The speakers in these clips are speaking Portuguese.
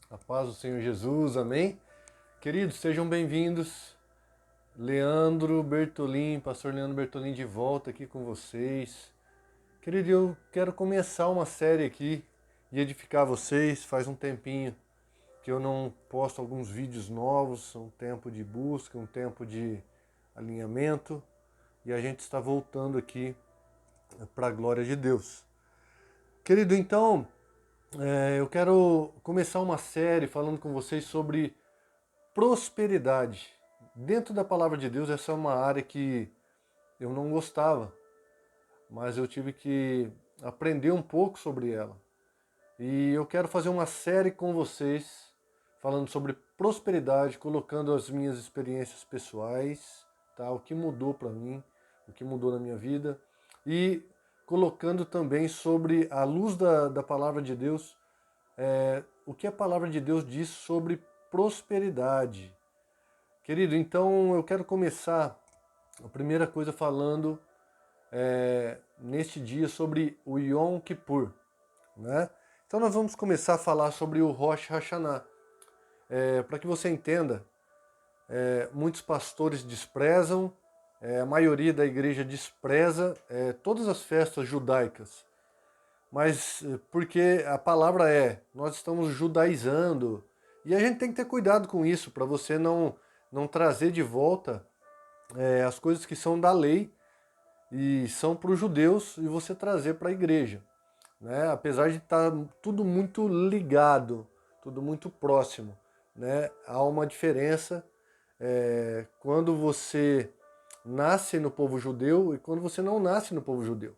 A paz do Senhor Jesus, amém? Queridos, sejam bem-vindos. Leandro Bertolin, pastor Leandro Bertolin de volta aqui com vocês. Querido, eu quero começar uma série aqui e edificar vocês. Faz um tempinho que eu não posto alguns vídeos novos, um tempo de busca, um tempo de alinhamento, e a gente está voltando aqui para a glória de Deus. Querido, então, eu quero começar uma série falando com vocês sobre prosperidade. Dentro da palavra de Deus, essa é uma área que eu não gostava, mas eu tive que aprender um pouco sobre ela. E eu quero fazer uma série com vocês falando sobre prosperidade, colocando as minhas experiências pessoais, tá? O que mudou para mim, o que mudou na minha vida, e colocando também sobre a luz da palavra de Deus, o que a palavra de Deus diz sobre prosperidade. Querido, então eu quero começar a primeira coisa falando neste dia sobre o Yom Kippur, né? Então nós vamos começar a falar sobre o Rosh Hashanah. Para que você entenda, muitos pastores desprezam, a maioria da igreja despreza todas as festas judaicas, mas porque a palavra nós estamos judaizando, e a gente tem que ter cuidado com isso, para você não trazer de volta as coisas que são da lei e são para os judeus e você trazer para a igreja, né? Apesar de estar tudo muito ligado, tudo muito próximo, né? Há uma diferença quando você nasce no povo judeu e quando você não nasce no povo judeu.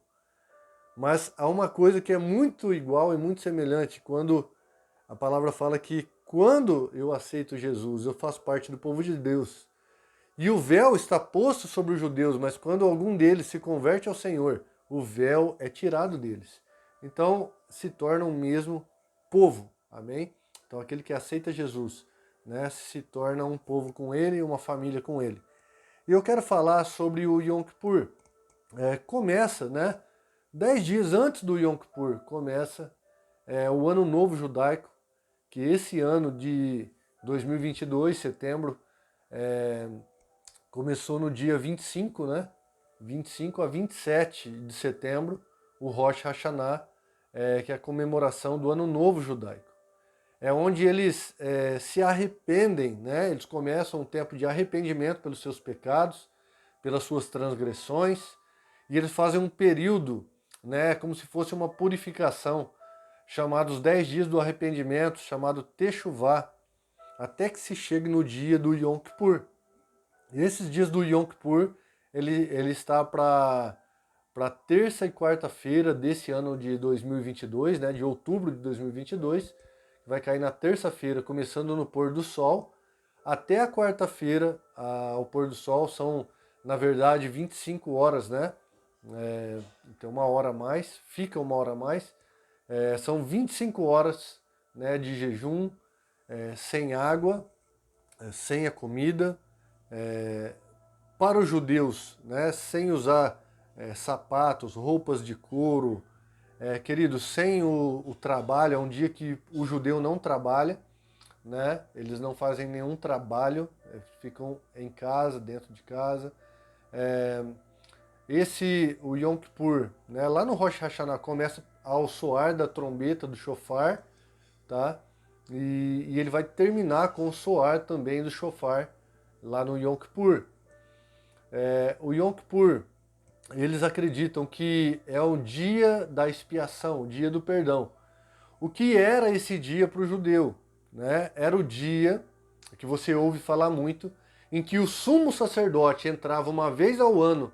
Mas há uma coisa que é muito igual e muito semelhante quando a palavra fala que quando eu aceito Jesus, eu faço parte do povo de Deus. E o véu está posto sobre os judeus, mas quando algum deles se converte ao Senhor, o véu é tirado deles. Então se torna o mesmo povo, amém? Então aquele que aceita Jesus, né, se torna um povo com ele e uma família com ele. E eu quero falar sobre o Yom Kippur. Começa, né, 10 dias antes do Yom Kippur, começa o Ano Novo Judaico, que esse ano de 2022, setembro, começou no dia 25, né? 25 a 27 de setembro, o Rosh Hashanah, que é a comemoração do Ano Novo Judaico. É onde eles se arrependem, né? Eles começam um tempo de arrependimento pelos seus pecados, pelas suas transgressões, e eles fazem um período, né, como se fosse uma purificação, chamado os 10 dias do arrependimento, chamado Teshuvah, até que se chegue no dia do Yom Kippur. E esses dias do Yom Kippur, ele está para terça e quarta-feira desse ano de 2022, né, de outubro de 2022, que vai cair na terça-feira, começando no pôr do sol, até a quarta-feira, ao pôr do sol, são, na verdade, 25 horas, né? Tem uma hora a mais, fica uma hora a mais. São 25 horas, né, de jejum, sem água, sem a comida, para os judeus, né, sem usar sapatos, roupas de couro, queridos, sem o trabalho, é um dia que o judeu não trabalha, né, eles não fazem nenhum trabalho, ficam em casa, dentro de casa. O Yom Kippur, né, lá no Rosh Hashanah, começa ao soar da trombeta, do shofar, tá? E ele vai terminar com o soar também do shofar lá no Yom Kippur. O Yom Kippur, eles acreditam que é o dia da expiação, o dia do perdão. O que era esse dia para o judeu? Né? Era o dia, que você ouve falar muito, em que o sumo sacerdote entrava uma vez ao ano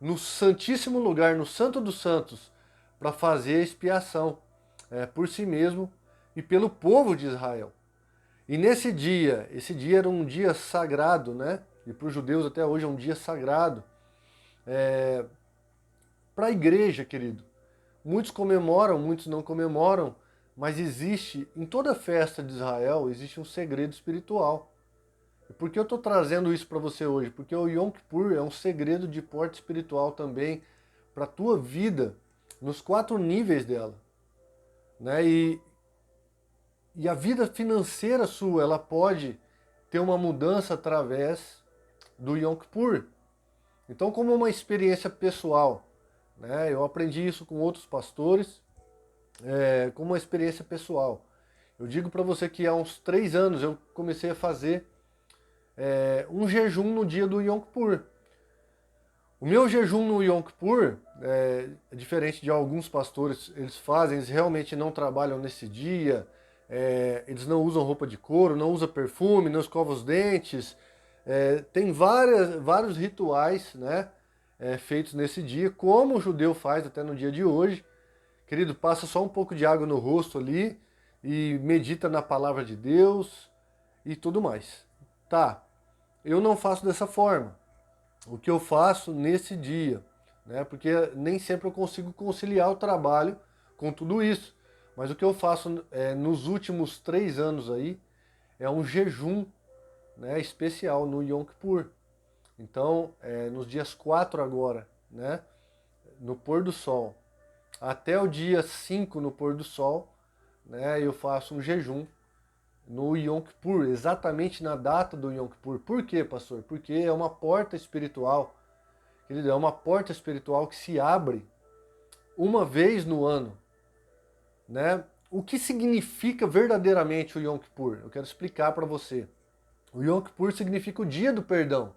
no Santíssimo Lugar, no Santo dos Santos, para fazer a expiação por si mesmo e pelo povo de Israel. E nesse dia, esse dia era um dia sagrado, né? E para os judeus até hoje é um dia sagrado. Para a igreja, querido, muitos comemoram, muitos não comemoram, mas existe, em toda festa de Israel, existe um segredo espiritual. E por que eu estou trazendo isso para você hoje? Porque o Yom Kippur é um segredo de porte espiritual também para a tua vida, nos 4 níveis dela. Né? e a vida financeira sua, ela pode ter uma mudança através do Yom Kippur. Então, como uma experiência pessoal, né, eu aprendi isso com outros pastores, como uma experiência pessoal. Eu digo para você que há uns 3 anos eu comecei a fazer um jejum no dia do Yom Kippur. O meu jejum no Yom Kippur é diferente de alguns pastores, eles fazem, eles realmente não trabalham nesse dia, eles não usam roupa de couro, não usam perfume, não escovam os dentes, tem vários rituais, né, feitos nesse dia, como o judeu faz até no dia de hoje. Querido, passa só um pouco de água no rosto ali e medita na palavra de Deus e tudo mais. Tá, eu não faço dessa forma. O que eu faço nesse dia, né? Porque nem sempre eu consigo conciliar o trabalho com tudo isso. Mas o que eu faço nos últimos 3 anos aí é um jejum, né, especial no Yom Kippur. Então, nos dias 4 agora, né, no pôr do sol, até o dia 5 no pôr do sol, né, eu faço um jejum no Yom Kippur, exatamente na data do Yom Kippur. Por quê, pastor? Porque é uma porta espiritual, querido, é uma porta espiritual que se abre uma vez no ano, né? O que significa verdadeiramente o Yom Kippur? Eu quero explicar para você. O Yom Kippur significa o dia do perdão,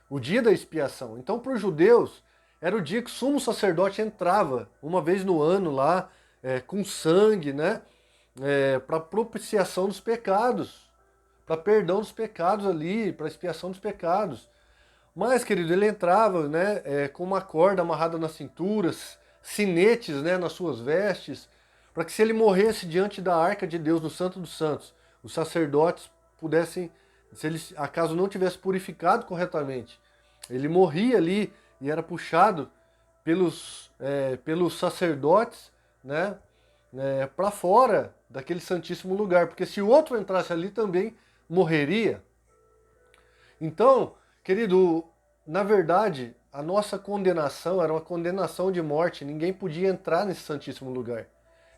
o dia da expiação. Então, para os judeus, era o dia que o sumo sacerdote entrava uma vez no ano lá, com sangue, né? Para propiciação dos pecados, para perdão dos pecados ali, para expiação dos pecados. Mas, querido, ele entrava, né, com uma corda amarrada nas cinturas, sinetes, né, nas suas vestes, para que se ele morresse diante da arca de Deus, no Santo dos Santos, os sacerdotes pudessem, se ele acaso não tivesse purificado corretamente, ele morria ali e era puxado pelos sacerdotes, né, para fora daquele santíssimo lugar, porque se o outro entrasse ali também morreria. Então, querido, na verdade, a nossa condenação era uma condenação de morte, ninguém podia entrar nesse santíssimo lugar.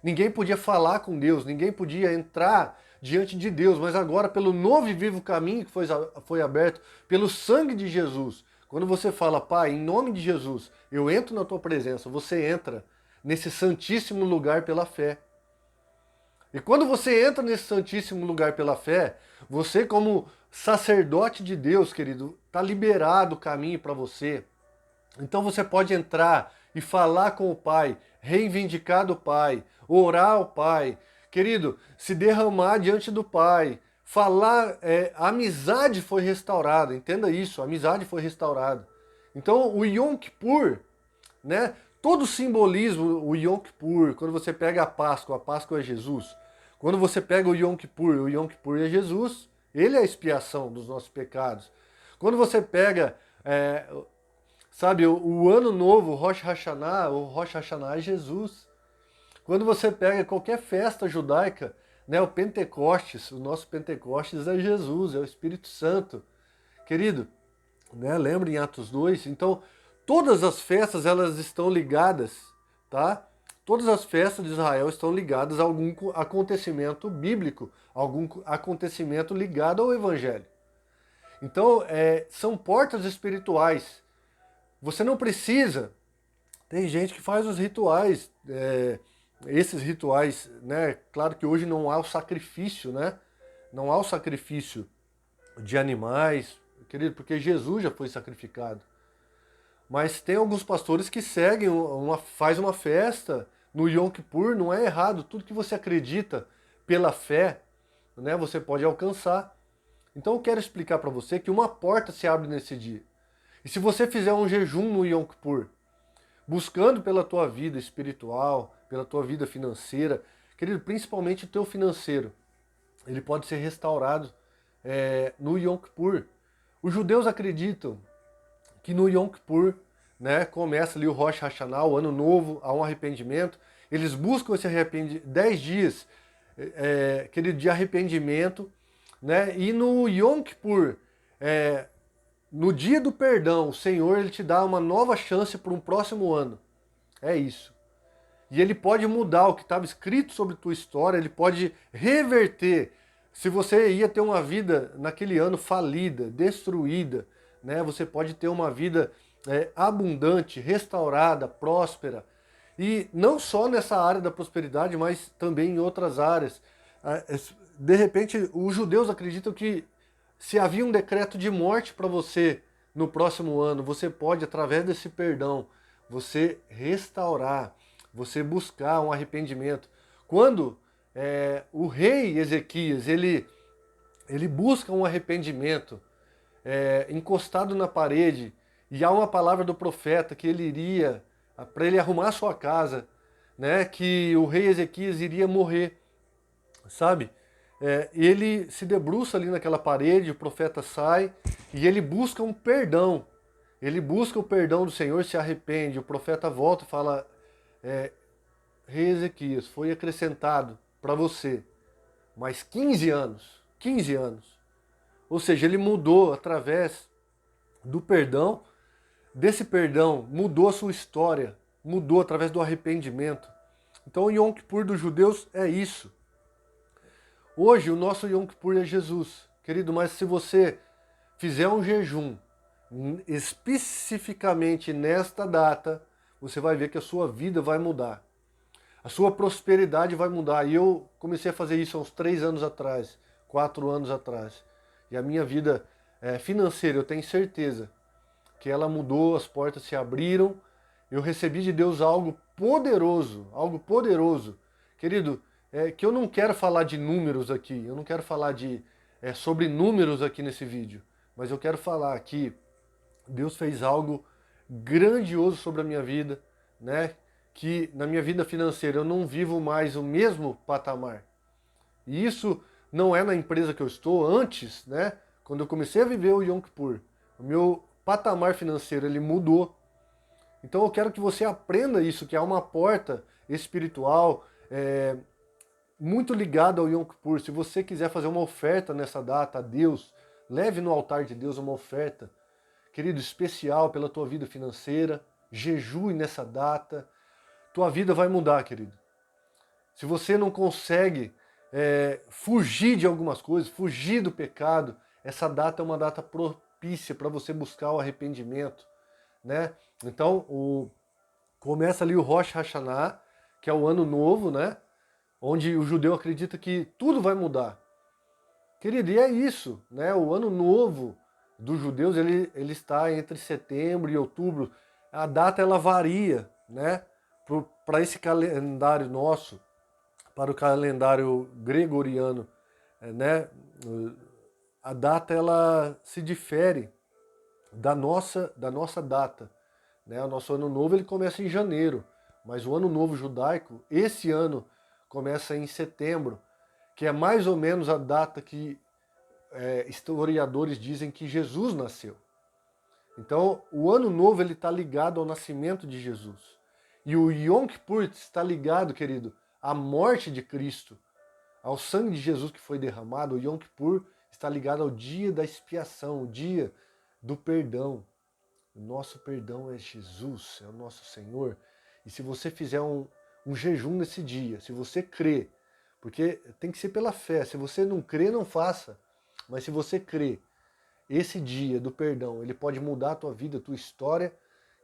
Ninguém podia falar com Deus, ninguém podia entrar diante de Deus, mas agora pelo novo e vivo caminho que foi aberto, pelo sangue de Jesus, quando você fala, Pai, em nome de Jesus, eu entro na tua presença, você entra nesse santíssimo lugar pela fé. E quando você entra nesse santíssimo lugar pela fé, você como sacerdote de Deus, querido, está liberado o caminho para você. Então você pode entrar e falar com o Pai, reivindicar do Pai, orar ao Pai, querido, se derramar diante do Pai, falar, a amizade foi restaurada, entenda isso, a amizade foi restaurada. Então o Yom Kippur, né, todo o simbolismo, o Yom Kippur, quando você pega a Páscoa é Jesus. Quando você pega o Yom Kippur é Jesus, ele é a expiação dos nossos pecados. Quando você pega, sabe, o Ano Novo, o Rosh Hashanah é Jesus. Quando você pega qualquer festa judaica, né, o Pentecostes, o nosso Pentecostes é Jesus, é o Espírito Santo. Querido, né, lembra em Atos 2? Então, todas as festas, elas estão ligadas, tá? Todas as festas de Israel estão ligadas a algum acontecimento bíblico, algum acontecimento ligado ao Evangelho. Então, são portas espirituais. Você não precisa... Tem gente que faz os rituais, esses rituais, né? Claro que hoje não há o sacrifício, né? Não há o sacrifício de animais, querido, porque Jesus já foi sacrificado. Mas tem alguns pastores que seguem, faz uma festa no Yom Kippur, não é errado. Tudo que você acredita pela fé, né, você pode alcançar. Então eu quero explicar para você que uma porta se abre nesse dia. E se você fizer um jejum no Yom Kippur, buscando pela tua vida espiritual, pela tua vida financeira, querido, principalmente o teu financeiro, ele pode ser restaurado no Yom Kippur. Os judeus acreditam que no Yom Kippur, né, começa ali o Rosh Hashanah, o Ano Novo, há um arrependimento. Eles buscam esse 10 dias, querido, de arrependimento, né? E no Yom Kippur, no dia do perdão, o Senhor ele te dá uma nova chance para um próximo ano. É isso. E ele pode mudar o que estava escrito sobre tua história, ele pode reverter. Se você ia ter uma vida naquele ano falida, destruída, né? Você pode ter uma vida abundante, restaurada, próspera. E não só nessa área da prosperidade, mas também em outras áreas. De repente, os judeus acreditam que se havia um decreto de morte para você no próximo ano, você pode, através desse perdão, você restaurar, você buscar um arrependimento. Quando o rei Ezequias, ele busca um arrependimento encostado na parede, e há uma palavra do profeta que ele iria, para ele arrumar a sua casa, né, que o rei Ezequias iria morrer, sabe? Ele se debruça ali naquela parede, o profeta sai, e ele busca um perdão. Ele busca o perdão do Senhor, se arrepende. O profeta volta e fala, rei Ezequias, foi acrescentado para você mais 15 anos. 15 anos. Ou seja, ele mudou através do perdão. Desse perdão, mudou a sua história. Mudou através do arrependimento. Então o Yom Kippur dos judeus é isso. Hoje o nosso Yom Kippur é Jesus. Querido, mas se você fizer um jejum, especificamente nesta data, você vai ver que a sua vida vai mudar. A sua prosperidade vai mudar. E eu comecei a fazer isso há uns 3 anos atrás, 4 anos atrás. E a minha vida financeira, eu tenho certeza que ela mudou, as portas se abriram. Eu recebi de Deus algo poderoso, algo poderoso. Querido, que eu não quero falar de números aqui, eu não quero falar sobre números aqui nesse vídeo, mas eu quero falar que Deus fez algo grandioso sobre a minha vida, né? Que na minha vida financeira eu não vivo mais o mesmo patamar. E isso não é na empresa que eu estou. Antes, né? Quando eu comecei a viver o Yom Kippur, o meu patamar financeiro ele mudou. Então eu quero que você aprenda isso, que há uma porta espiritual muito ligada ao Yom Kippur. Se você quiser fazer uma oferta nessa data a Deus, leve no altar de Deus uma oferta, querido, especial pela tua vida financeira, jejue nessa data, tua vida vai mudar, querido. Se você não consegue fugir de algumas coisas, fugir do pecado, essa data é uma data propícia para você buscar o arrependimento, né? Então, começa ali o Rosh Hashanah, que é o ano novo, né? Onde o judeu acredita que tudo vai mudar. Querido, e é isso, né? O ano novo dos judeus, ele está entre setembro e outubro. A data, ela varia, né? Para esse calendário nosso, para o calendário gregoriano, né? A data, ela se difere da nossa data, né? O nosso ano novo, ele começa em janeiro, mas o ano novo judaico, esse ano, começa em setembro, que é mais ou menos a data que historiadores dizem que Jesus nasceu. Então, o ano novo ele está ligado ao nascimento de Jesus. E o Yom Kippur está ligado, querido, à morte de Cristo, ao sangue de Jesus que foi derramado. O Yom Kippur está ligado ao dia da expiação, o dia do perdão. O nosso perdão é Jesus, é o nosso Senhor. E se você fizer um jejum nesse dia, se você crê, porque tem que ser pela fé, se você não crê, não faça. Mas se você crê, esse dia do perdão, ele pode mudar a tua vida, a tua história,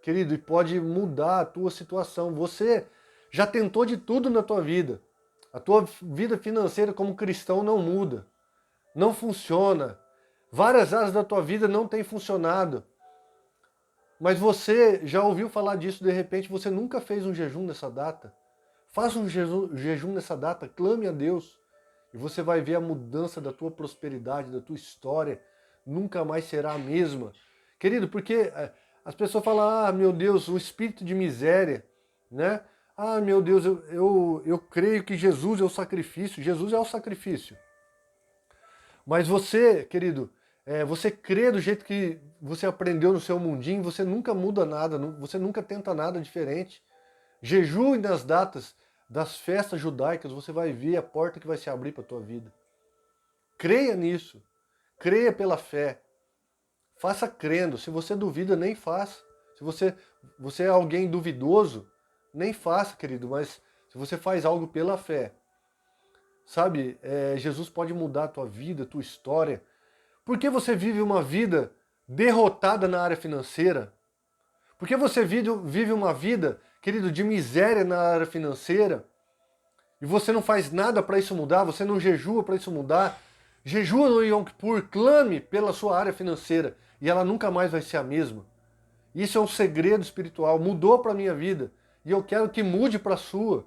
querido, e pode mudar a tua situação. Você já tentou de tudo na tua vida. A tua vida financeira como cristão não muda, não funciona. Várias áreas da tua vida não têm funcionado. Mas você já ouviu falar disso, de repente você nunca fez um jejum nessa data. Faça um jejum nessa data, clame a Deus. E você vai ver a mudança da tua prosperidade, da tua história. Nunca mais será a mesma. Querido, porque as pessoas falam, meu Deus, um espírito de miséria, né? Meu Deus, eu creio que Jesus é o sacrifício. Jesus é o sacrifício. Mas você, querido, você crê do jeito que você aprendeu no seu mundinho, você nunca muda nada, você nunca tenta nada diferente. Jejue nas datas das festas judaicas, você vai ver a porta que vai se abrir para a tua vida. Creia nisso. Creia pela fé. Faça crendo. Se você duvida, nem faça. Se você é alguém duvidoso, nem faça, querido, mas se você faz algo pela fé, sabe, Jesus pode mudar a tua vida, a tua história. Por que você vive uma vida derrotada na área financeira? Por que você vive uma vida, querido, de miséria na área financeira? E você não faz nada para isso mudar, você não jejua para isso mudar. Jejua no Yom Kippur, clame pela sua área financeira e ela nunca mais vai ser a mesma. Isso é um segredo espiritual, mudou para a minha vida e eu quero que mude para a sua.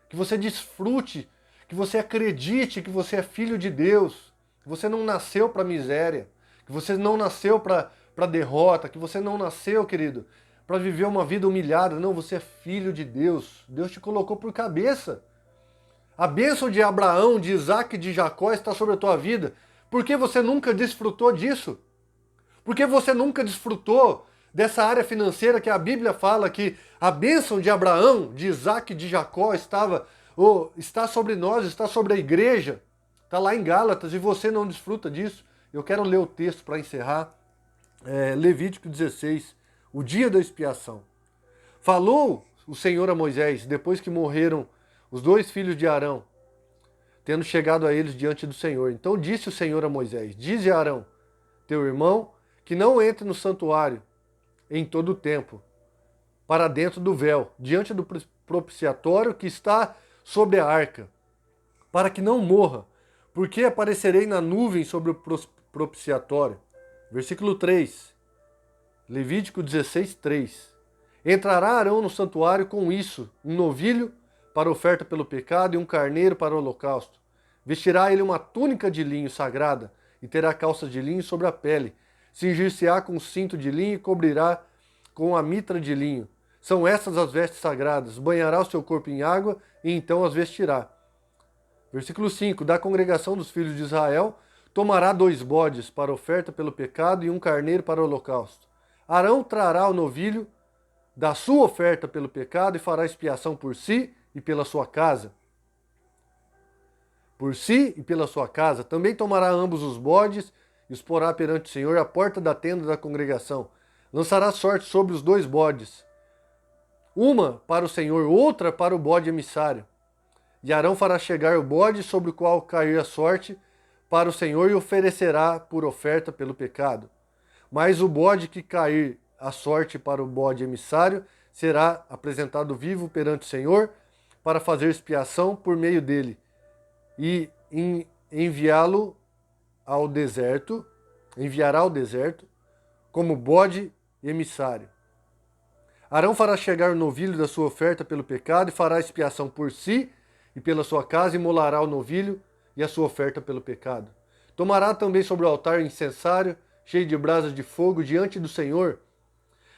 Que você desfrute, que você acredite que você é filho de Deus, que você não nasceu para miséria, que você não nasceu para derrota, que você não nasceu, querido, para viver uma vida humilhada. Não, você é filho de Deus. Deus te colocou por cabeça. A bênção de Abraão, de Isaac e de Jacó está sobre a tua vida. Por que você nunca desfrutou disso? Por que você nunca desfrutou dessa área financeira que a Bíblia fala que a bênção de Abraão, de Isaac e de Jacó está sobre nós, está sobre a igreja? Está lá em Gálatas e você não desfruta disso. Eu quero ler o texto para encerrar. Levítico 16, o dia da expiação. Falou o Senhor a Moisés, depois que morreram os 2 filhos de Arão, tendo chegado a eles diante do Senhor. Então disse o Senhor a Moisés: dize a Arão, teu irmão, que não entre no santuário em todo o tempo, para dentro do véu, diante do propiciatório que está sobre a arca, para que não morra, porque aparecerei na nuvem sobre o propiciatório. Versículo 3, Levítico 16, 3. Entrará Arão no santuário com isso, um novilho para oferta pelo pecado e um carneiro para o holocausto. Vestirá ele uma túnica de linho sagrada e terá calças de linho sobre a pele. Cingir-se-á com um cinto de linho e cobrirá com a mitra de linho. São estas as vestes sagradas. Banhará o seu corpo em água e então as vestirá. Versículo 5. Da congregação dos filhos de Israel, tomará 2 bodes para oferta pelo pecado e um carneiro para o holocausto. Arão trará o novilho da sua oferta pelo pecado e fará expiação por si e pela sua casa. Por si e pela sua casa. Também tomará ambos os bodes e os porá perante o Senhor à porta da tenda da congregação. Lançará sorte sobre os 2 bodes, uma para o Senhor, outra para o bode emissário. E Arão fará chegar o bode sobre o qual cair a sorte para o Senhor e oferecerá por oferta pelo pecado. Mas o bode que cair a sorte para o bode emissário será apresentado vivo perante o Senhor para fazer expiação por meio dele e enviará ao deserto como bode emissário. Arão fará chegar o novilho da sua oferta pelo pecado e fará expiação por si e pela sua casa, e molará o novilho e a sua oferta pelo pecado. Tomará também sobre o altar incensário, cheio de brasas de fogo, diante do Senhor,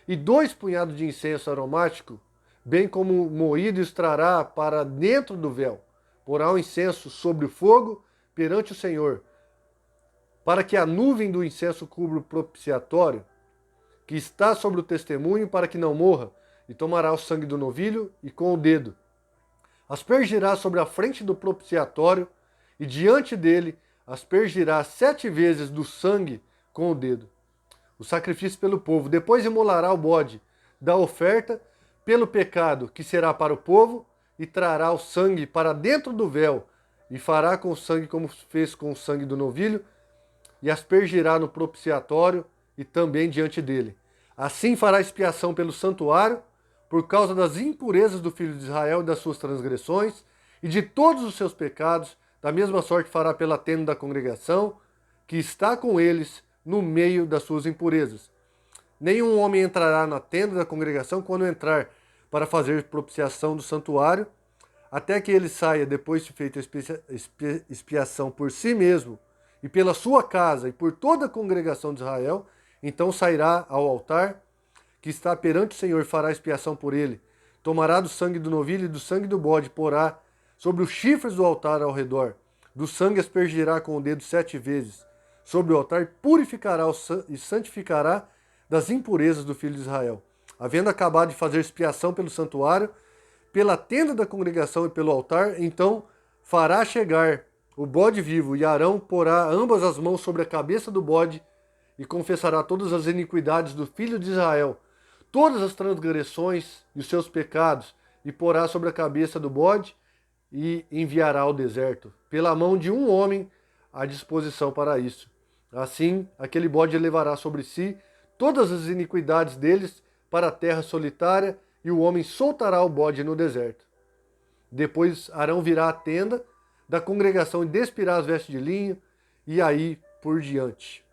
e 2 punhados de incenso aromático, bem como moído, extrará para dentro do véu. Porá o incenso sobre o fogo perante o Senhor, para que a nuvem do incenso cubra o propiciatório, que está sobre o testemunho, para que não morra, e tomará o sangue do novilho, e com o dedo aspergirá sobre a frente do propiciatório, e diante dele aspergirá 7 vezes do sangue com o dedo. O sacrifício pelo povo. Depois imolará o bode da oferta pelo pecado, que será para o povo, e trará o sangue para dentro do véu, e fará com o sangue como fez com o sangue do novilho, e aspergirá no propiciatório e também diante dele. Assim fará expiação pelo santuário, por causa das impurezas do filho de Israel e das suas transgressões, e de todos os seus pecados. Da mesma sorte fará pela tenda da congregação, que está com eles no meio das suas impurezas. Nenhum homem entrará na tenda da congregação quando entrar para fazer propiciação do santuário, até que ele saia, depois de feita a expiação por si mesmo, e pela sua casa, e por toda a congregação de Israel. Então sairá ao altar, que está perante o Senhor, fará expiação por ele. Tomará do sangue do novilho e do sangue do bode, porá sobre os chifres do altar ao redor. Do sangue aspergirá com o dedo 7 vezes sobre o altar, purificará e santificará das impurezas do filho de Israel. Havendo acabado de fazer expiação pelo santuário, pela tenda da congregação e pelo altar, então fará chegar o bode vivo, e Arão porá ambas as mãos sobre a cabeça do bode e confessará todas as iniquidades do filho de Israel, todas as transgressões e os seus pecados, e porá sobre a cabeça do bode e enviará ao deserto, pela mão de um homem à disposição para isso. Assim, aquele bode levará sobre si todas as iniquidades deles para a terra solitária, e o homem soltará o bode no deserto. Depois Arão virá à tenda da congregação e despirá as vestes de linho, e aí por diante.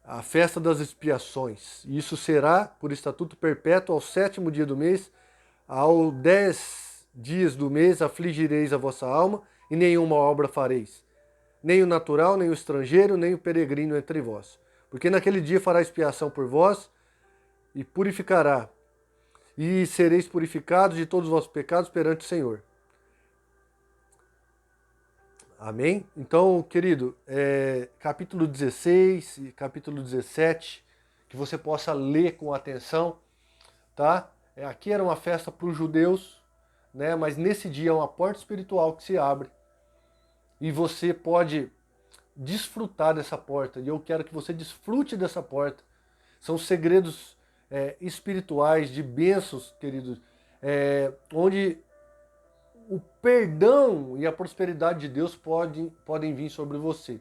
A festa das expiações. Isso será por estatuto perpétuo ao 7º dia do mês, ao 10 dias do mês afligireis a vossa alma, e nenhuma obra fareis, nem o natural, nem o estrangeiro, nem o peregrino entre vós. Porque naquele dia fará expiação por vós, e purificará, e sereis purificados de todos os vossos pecados perante o Senhor. Amém? Então, querido, capítulo 16 e capítulo 17, que você possa ler com atenção, tá? Aqui era uma festa para os judeus, né? Mas nesse dia é uma porta espiritual que se abre e você pode desfrutar dessa porta. E eu quero que você desfrute dessa porta. São segredos espirituais, de bênçãos, queridos, onde o perdão e a prosperidade de Deus podem vir sobre você.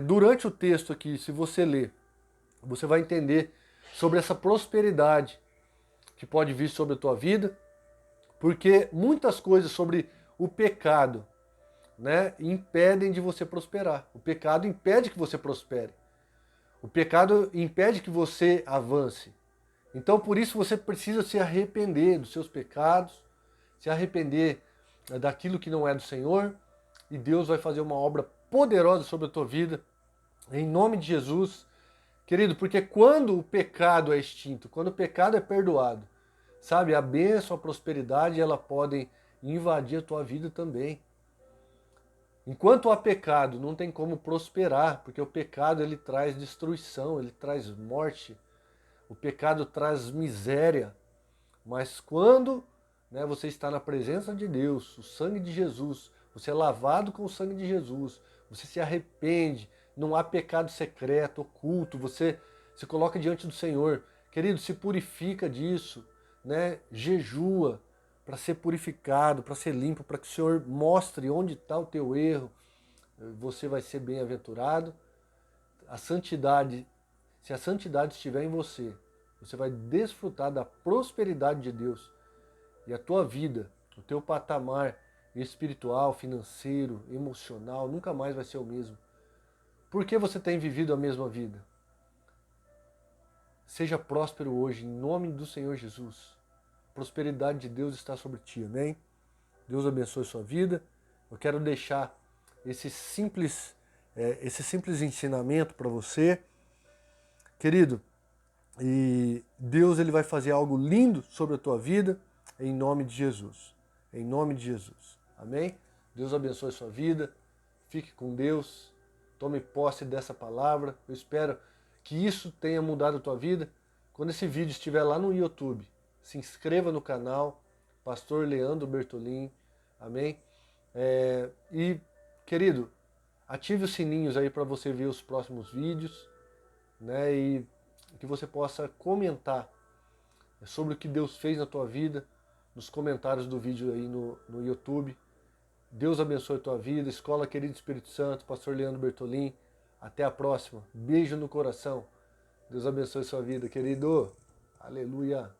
Durante o texto aqui, se você ler, você vai entender sobre essa prosperidade que pode vir sobre a tua vida, porque muitas coisas sobre o pecado, né, impedem de você prosperar. O pecado impede que você prospere. O pecado impede que você avance. Então, por isso, você precisa se arrepender dos seus pecados, se arrepender daquilo que não é do Senhor, e Deus vai fazer uma obra poderosa sobre a tua vida, em nome de Jesus. Querido, porque quando o pecado é extinto, quando o pecado é perdoado, sabe, a bênção, a prosperidade, ela podem invadir a tua vida também. Enquanto há pecado, não tem como prosperar, porque o pecado ele traz destruição, ele traz morte, o pecado traz miséria. Mas quando, né, você está na presença de Deus, o sangue de Jesus, você é lavado com o sangue de Jesus, você se arrepende, não há pecado secreto, oculto, você se coloca diante do Senhor. Querido, se purifica disso, né? Jejua para ser purificado, para ser limpo, para que o Senhor mostre onde está o teu erro. Você vai ser bem-aventurado. A santidade, se a santidade estiver em você, você vai desfrutar da prosperidade de Deus. E a tua vida, o teu patamar espiritual, financeiro, emocional, nunca mais vai ser o mesmo. Por que você tem vivido a mesma vida? Seja próspero hoje, em nome do Senhor Jesus. A prosperidade de Deus está sobre ti, amém? Deus abençoe sua vida. Eu quero deixar esse simples ensinamento para você. Querido, e Deus ele vai fazer algo lindo sobre a tua vida, em nome de Jesus. Em nome de Jesus. Amém? Deus abençoe sua vida. Fique com Deus. Tome posse dessa palavra. Eu espero que isso tenha mudado a tua vida. Quando esse vídeo estiver lá no YouTube, se inscreva no canal, Pastor Leandro Bertolin. Amém? E, querido, ative os sininhos aí para você ver os próximos vídeos, né? E que você possa comentar sobre o que Deus fez na tua vida, nos comentários do vídeo aí no YouTube. Deus abençoe a tua vida. Escola Querido Espírito Santo, Pastor Leandro Bertolin. Até a próxima. Beijo no coração. Deus abençoe a sua vida, querido. Aleluia.